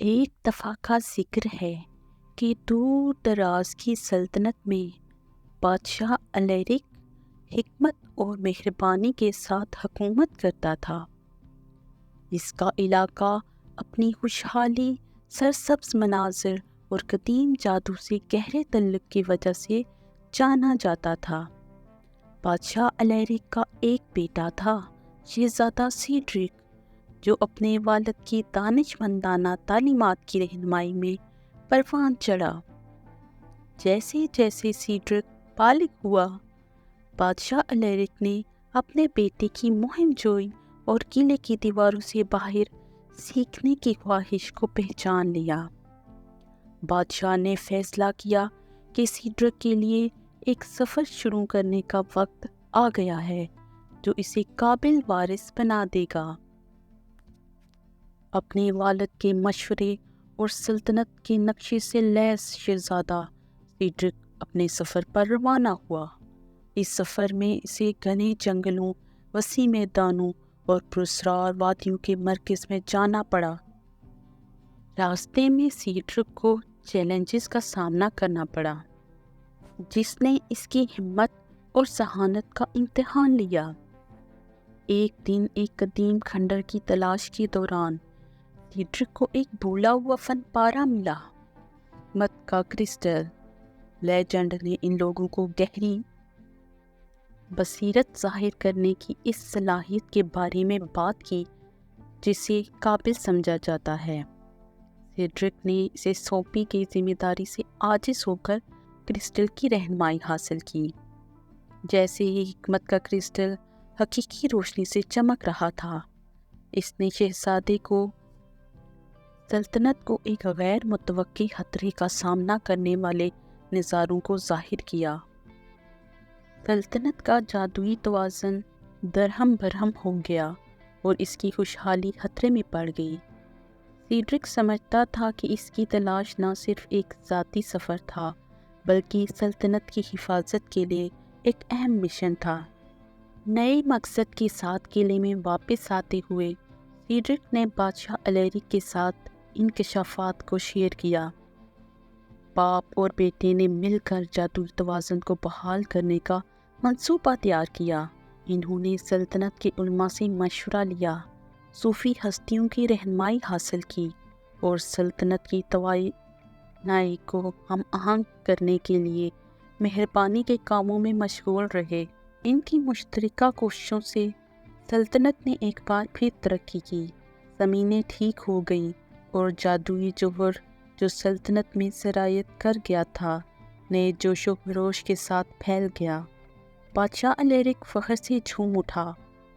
ایک دفعہ کا ذکر ہے کہ دور دراز کی سلطنت میں بادشاہ الیرک حکمت اور مہربانی کے ساتھ حکومت کرتا تھا۔ اس کا علاقہ اپنی خوشحالی، سرسبز مناظر اور قدیم جادو سے گہرے تعلق کی وجہ سے جانا جاتا تھا۔ بادشاہ الیرک کا ایک بیٹا تھا، شہزادہ سیڈرک، جو اپنے والد کی دانشمندانہ تعلیمات کی رہنمائی میں پروان چڑھا۔ جیسے جیسے سیڈرک بالغ ہوا، بادشاہ الیرک نے اپنے بیٹے کی مہم جوئی اور قلعے کی دیواروں سے باہر سیکھنے کی خواہش کو پہچان لیا۔ بادشاہ نے فیصلہ کیا کہ سیڈرک کے لیے ایک سفر شروع کرنے کا وقت آ گیا ہے جو اسے قابل وارث بنا دے گا۔ اپنے والد کے مشورے اور سلطنت کے نقشے سے لیس شہزادہ سیڈرک اپنے سفر پر روانہ ہوا۔ اس سفر میں اسے گھنے جنگلوں، وسیع میدانوں اور پراسرار وادیوں کے مرکز میں جانا پڑا۔ راستے میں سیڈرک کو چیلنجز کا سامنا کرنا پڑا، جس نے اس کی ہمت اور ذہانت کا امتحان لیا۔ ایک دن ایک قدیم کھنڈر کی تلاش کے دوران سیڈرک کو ایک بھولا ہوا فن پارہ ملا، حکمت کا کرسٹل۔ لیجنڈ نے ان لوگوں کو گہری بصیرت ظاہر کرنے کی اس صلاحیت کے بارے میں بات کی جسے قابل سمجھا جاتا ہے۔ سیڈرک نے اسے سونپی گئی ذمہ داری سے عاجز ہو کر کرسٹل کی رہنمائی حاصل کی۔ جیسے ہی حکمت کا کرسٹل حقیقی روشنی سے چمک رہا تھا، اس نے شہزادے کو سلطنت کو ایک غیر متوقع خطرے کا سامنا کرنے والے نظاروں کو ظاہر کیا۔ سلطنت کا جادوئی توازن درہم برہم ہو گیا اور اس کی خوشحالی خطرے میں پڑ گئی۔ سیڈرک سمجھتا تھا کہ اس کی تلاش نہ صرف ایک ذاتی سفر تھا بلکہ سلطنت کی حفاظت کے لیے ایک اہم مشن تھا۔ نئے مقصد کے ساتھ قلعے میں واپس آتے ہوئے سیڈرک نے بادشاہ الیرک کے ساتھ انکشافات کو شیئر کیا۔ باپ اور بیٹے نے مل کر جادوئی توازن کو بحال کرنے کا منصوبہ تیار کیا۔ انہوں نے سلطنت کے علماء سے مشورہ لیا، صوفی ہستیوں کی رہنمائی حاصل کی اور سلطنت کی توانائی کو ہم آہنگ کرنے کے لیے مہربانی کے کاموں میں مشغول رہے۔ ان کی مشترکہ کوششوں سے سلطنت نے ایک بار پھر ترقی کی، زمینیں ٹھیک ہو گئیں اور جادوئی جوہر جو سلطنت میں سرایت کر گیا تھا نئے جوش و خروش کے ساتھ پھیل گیا۔ بادشاہ الیرک فخر سے جھوم اٹھا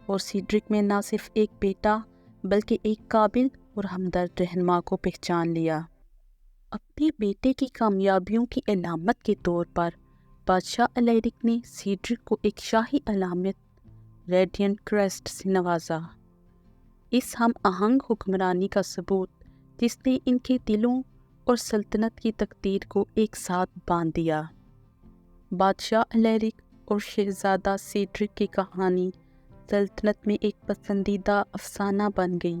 اور سیڈرک میں نہ صرف ایک بیٹا بلکہ ایک قابل اور ہمدرد رہنما کو پہچان لیا۔ اپنے بیٹے کی کامیابیوں کی علامت کے طور پر بادشاہ الیرک نے سیڈرک کو ایک شاہی علامت ریڈینٹ کریسٹ سے نوازا، اس ہم آہنگ حکمرانی کا ثبوت جس نے ان کے دلوں اور سلطنت کی تقدیر کو ایک ساتھ باندھ دیا۔ بادشاہ الیرک اور شہزادہ سیڈرک کی کہانی سلطنت میں ایک پسندیدہ افسانہ بن گئی،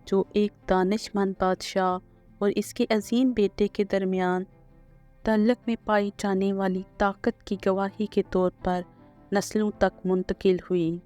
جو ایک دانش مند بادشاہ اور اس کے عظیم بیٹے کے درمیان تعلق میں پائی جانے والی طاقت کی گواہی کے طور پر نسلوں تک منتقل ہوئی۔